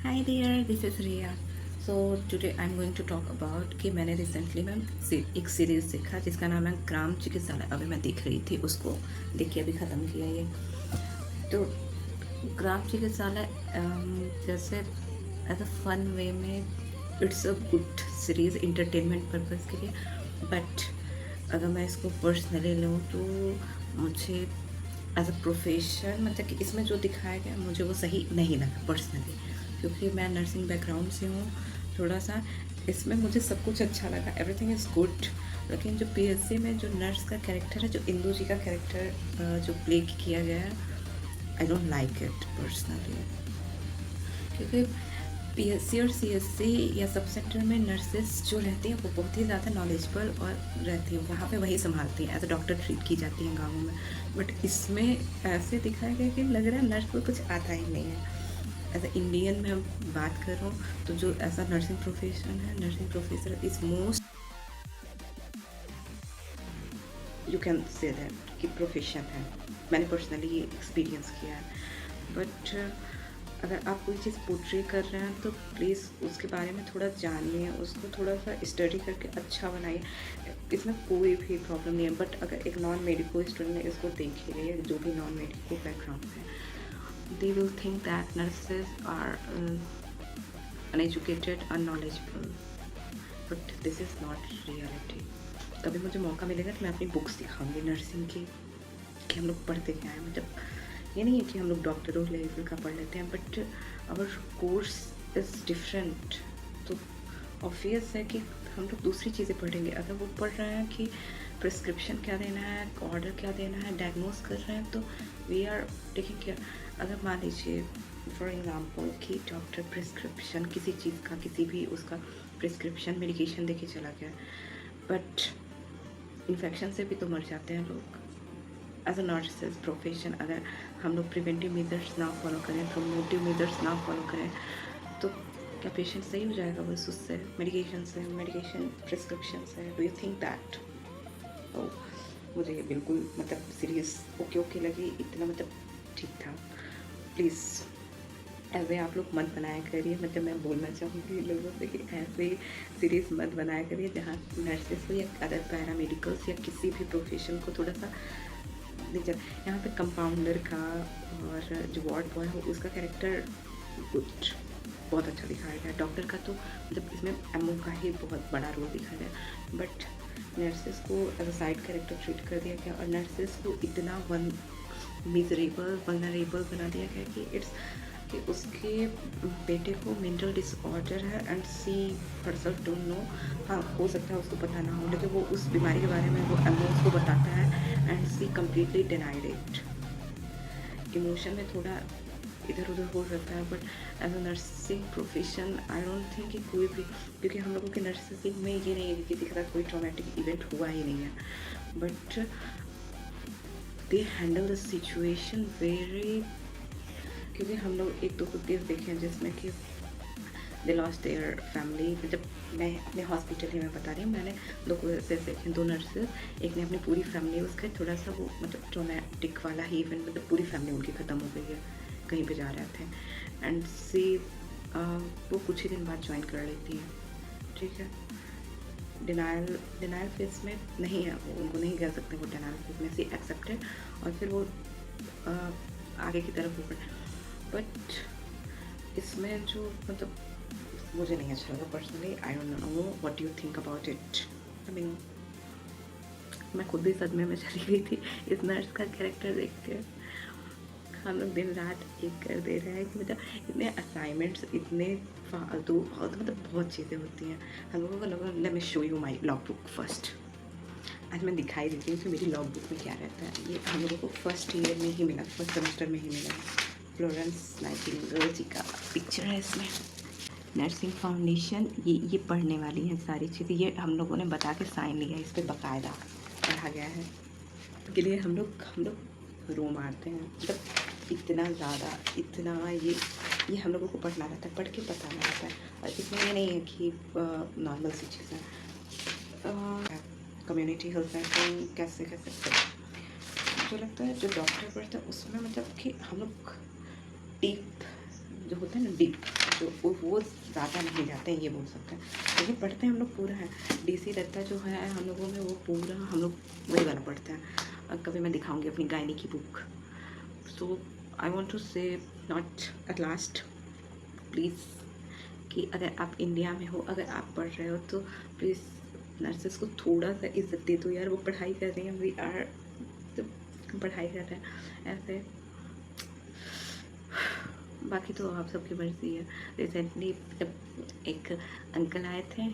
Hi there, this is Riya. So today I'm going to talk about कि मैंने recently ma'am एक series देखा जिसका नाम है ग्राम चिकित्सालय। अभी मैं देख रही थी उसको, देखिए अभी ख़त्म किया ये। तो ग्राम चिकित्सालय जैसे एज अ फन वे में it's a good series entertainment purpose के लिए, बट अगर मैं इसको पर्सनली लूँ तो मुझे एज अ प्रोफेशन मतलब कि इसमें जो दिखाया गया मुझे वो सही नहीं लगा पर्सनली, क्योंकि मैं नर्सिंग बैकग्राउंड से हूँ थोड़ा सा। इसमें मुझे सब कुछ अच्छा लगा, एवरीथिंग इज़ गुड, लेकिन जो पीएससी में जो नर्स का कैरेक्टर है, जो इंदू जी का कैरेक्टर जो प्ले किया गया है, I don't like it personally. क्योंकि पीएससी और सीएससी या सब सेंटर में नर्सेस जो रहती हैं वो बहुत ही ज़्यादा नॉलेजेबल और रहती हैं, वहाँ पे वही संभालती हैं, एज अ डॉक्टर ट्रीट की जाती हैं गाँवों में। बट इसमें ऐसे दिखाया गया कि लग रहा है नर्स को कुछ आता ही नहीं है। एज अ इंडियन में हम बात कर रहा हूँ तो जो ऐसा नर्सिंग प्रोफेशन है, nursing professor is most, you can say that कि प्रोफेशन है। मैंने पर्सनली ये एक्सपीरियंस किया है। बट अगर आप कोई चीज़ पोर्ट्रे कर रहे हैं तो प्लीज़ उसके बारे में थोड़ा जानिए, उसको थोड़ा सा स्टडी करके अच्छा बनाइए। इसमें कोई भी प्रॉब्लम नहीं है। बट अगर एक नॉन मेडिकल स्टूडेंट इसको देखेगा या जो भी नॉन मेडिकल बैकग्राउंड है, they will think that nurses are uneducated, unknowledgeable, but this is not reality. कभी मुझे मौका मिलेगा तो मैं अपनी बुक्स दिखाऊंगी नर्सिंग की, कि हम लोग पढ़ते क्या है। मतलब ये नहीं है कि हम लोग डॉक्टरों लेवल का पढ़ लेते हैं, but our course is different. तो ऑब्वियस है कि हम लोग दूसरी चीज़ें पढ़ेंगे। अगर वो पढ़ रहे हैं कि प्रिस्क्रिप्शन क्या देना है, ऑर्डर क्या देना है, डायग्नोज कर रहे हैं, तो वी आर टेकिंग केयर। अगर मान लीजिए फॉर एग्ज़ाम्पल कि डॉक्टर प्रिस्क्रिप्शन किसी चीज़ का, किसी भी उसका प्रिस्क्रिप्शन मेडिकेशन देके चला गया, बट इन्फेक्शन से भी तो मर जाते हैं लोग। एज अ नर्सेज प्रोफेशन अगर हम लोग प्रिवेंटिव मेजर्स ना फॉलो करें, प्रोमोटिव मेजर्स ना फॉलो करें, तो क्या पेशेंट सही हो जाएगा बस उससे, मेडिकेशन से, मेडिकेशन प्रिस्क्रिप्शन से? Do you think that? तो मुझे बिल्कुल मतलब सीरियस ओके लगी, इतना मतलब ठीक था। प्लीज़ ऐसे आप लोग मत बनाया करिए। मतलब मैं बोलना चाहूँगी लोगों से कि ऐसे सीरीज मत बनाया करिए जहाँ नर्सेस को या अदर पैरामेडिकल्स या किसी भी प्रोफेशन को थोड़ा सा नीचे। यहाँ पे कंपाउंडर का और जो वार्ड बॉय हो उसका कैरेक्टर कुछ बहुत अच्छा दिखाया गया। डॉक्टर का तो मतलब इसमें एमओ का ही बहुत बड़ा रोल दिखाया गया, बट नर्सेस को as a side character treat कर दिया गया, और नर्सेस को इतना मिजरेबल वनरेबल बना दिया गया कि इट्स कि उसके बेटे को मेंटल डिसऑर्डर है and she herself don't know. हाँ, हो सकता है उसको पता ना हो, लेकिन वो उस बीमारी के बारे में वो एमओ को बताता है and she completely denied it. Emotion में थोड़ा इधर उधर हो सकता है, but as a nursing profession I don't think कि कोई भी, क्योंकि हम लोगों के नर्सिंग में ये नहीं है कि किसी के साथ कोई ट्रॉमेटिक इवेंट हुआ ही नहीं है, but they handle the situation very. क्योंकि हम लोग एक दो केस देखे हैं जिसमें कि दे लॉस्ट देयर फैमिली। मतलब मैं अपने हॉस्पिटल ही मैं बता रही हूँ, मैंने दो केसेस देखे, दो नर्सेज, एक ने अपनी पूरी फैमिली, उसका थोड़ा सा वो मतलब ट्रोमेटिक वाला ही इवेंट, मतलब पूरी फैमिली उनकी ख़त्म हो गई है, कहीं पे जा रहे थे एंड सी वो कुछ ही दिन बाद ज्वाइन कर लेती है। ठीक है, डिनाइल फेस में नहीं है वो, उनको नहीं कह सकते वो डिनाइल फेस में, सी एक्सेप्टेड, और फिर वो आगे की तरफ ऊपर। बट इसमें जो मतलब मुझे नहीं अच्छा लगा personally. I don't know what you think about it. I mean मैं खुद ही सदमे में चली गई थी इस नर्स का कैरेक्टर देख के। हम लोग दिन रात एक कर दे रहे हैं कि मतलब इतने असाइनमेंट्स, इतने फालतू मतलब बहुत चीज़ें होती हैं। हम लोगों को लगा let me show you my log book first. आज मैं दिखाई देती हूँ कि मेरी लॉग बुक में क्या रहता है। ये हम लोगों को फर्स्ट ईयर में ही मिला, फर्स्ट सेमेस्टर में ही मिला। फ्लोरेंस नाइटिंगेल जी का पिक्चर है इसमें। नर्सिंग फाउंडेशन, ये पढ़ने वाली हैं सारी चीज़ें, ये हम लोगों ने बता के साइन लिया, इस पर बाकायदा पढ़ा गया है। के लिए हम लोग रो मारते हैं, मतलब इतना ज़्यादा, इतना ये हम लोगों को पढ़ना रहता है, पढ़ के बताना रहता है। और इसमें ये नहीं है कि नॉर्मल सी चीज़ें, कम्युनिटी हेल्थ सेंटर कैसे मुझे लगता है जो डॉक्टर पढ़ते हैं उसमें मतलब कि हम लोग डीप जो होता है ना, डीप जो वो ज़्यादा नहीं जाते हैं, ये बोल सकते हैं, लेकिन पढ़ते हैं हम लोग पूरा है। DC दत्ता जो है हम लोगों में, वो पूरा हम लोग वही वाला पढ़ते हैं। और कभी मैं दिखाऊंगी अपनी गायनी की book. So I want to say not at last, please, कि अगर आप इंडिया में हो, अगर आप पढ़ रहे हो, तो प्लीज़ नर्सेस को थोड़ा सा इज्जत दे दो यार। वो पढ़ाई कर रही हैं, वी आर, तो हम पढ़ाई कर रहे हैं ऐसे। बाकी तो आप सबकी मर्ज़ी है। रिसेंटली जब एक अंकल आए थे,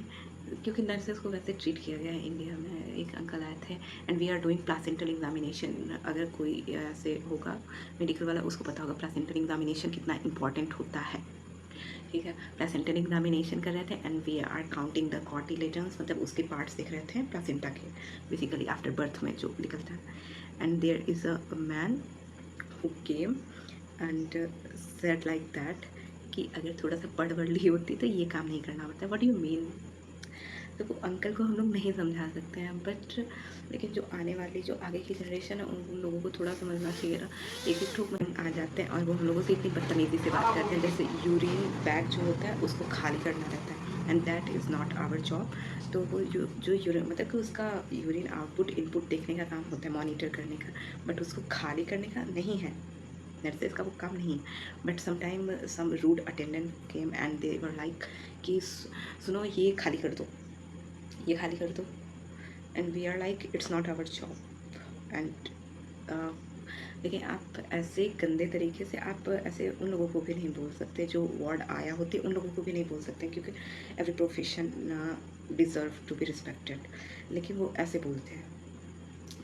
क्योंकि नर्सेस को वैसे ट्रीट किया गया है इंडिया में, एक अंकल आए थे and we are doing placental examination. अगर कोई ऐसे होगा मेडिकल वाला, उसको पता होगा प्लासेंटल एग्जामिनेशन कितना इंपॉर्टेंट होता है, ठीक है। प्लासेंटल एग्जामिनेशन कर रहे थे and we are counting the cotyledons, मतलब उसके पार्ट्स दिख रहे थे प्लासेंटा के, बेसिकली आफ्टर बर्थ में जो निकलता है। And there is a man who came and said like that कि अगर थोड़ा सा पढ़ वढ़ ली होती तो ये काम नहीं करना पड़ता। What do you mean? तो वो अंकल को हम लोग नहीं समझा सकते हैं, बट लेकिन जो आने वाली, जो आगे की जनरेशन है, उन लोगों को थोड़ा समझना चाहिए ना। एक एक ठोक में आ जाते हैं और वो हम लोगों से इतनी बदतमीज़ी से बात करते हैं, जैसे यूरिन बैग जो होता है उसको खाली करना रहता है, and that is not our job. तो वो जो यूरिन, मतलब कि उसका यूरिन आउटपुट इनपुट देखने का काम होता है, मॉनिटर करने का, बट उसको खाली करने का नहीं है। नर्सेस का वो काम नहीं है। But sometime some rude attendant came and they were like कि सुनो ये खाली कर दो, ये खाली कर दो, and we are like it's not our job. And लेकिन आप ऐसे गंदे तरीके से आप ऐसे उन लोगों को भी नहीं बोल सकते जो वार्ड आया होते, उन लोगों को भी नहीं बोल सकते, क्योंकि every profession deserve to be respected, लेकिन वो ऐसे बोलते हैं।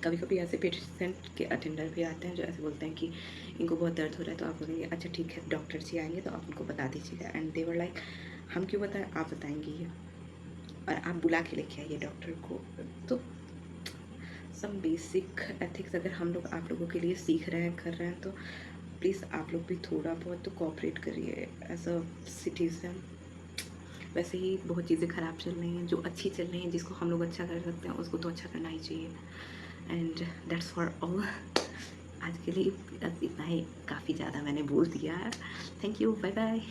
कभी कभी ऐसे पेशेंट के अटेंडर भी आते हैं जो ऐसे बोलते हैं कि इनको बहुत दर्द हो रहा है, तो आप बोलेंगे अच्छा ठीक है डॉक्टर जी आएंगे तो आप उनको बता दीजिएगा, एंड दे वर लाइक हम क्यों बताएं, आप बताएंगे ये, और आप बुला के लेके आइए डॉक्टर को। तो सम बेसिक एथिक्स अगर हम लोग आप लोगों के लिए सीख रहे हैं, कर रहे हैं, तो प्लीज़ आप लोग भी थोड़ा बहुत तो कोऑपरेट करिए एज अ सिटीज़न। वैसे ही बहुत चीज़ें ख़राब चल रही हैं, जो अच्छी चल रही हैं, जिसको हम लोग अच्छा कर सकते हैं उसको तो अच्छा करना ही चाहिए। And that's for all. आज के लिए बस इतना ही, काफ़ी ज़्यादा मैंने बोल दिया है। Thank you, bye bye.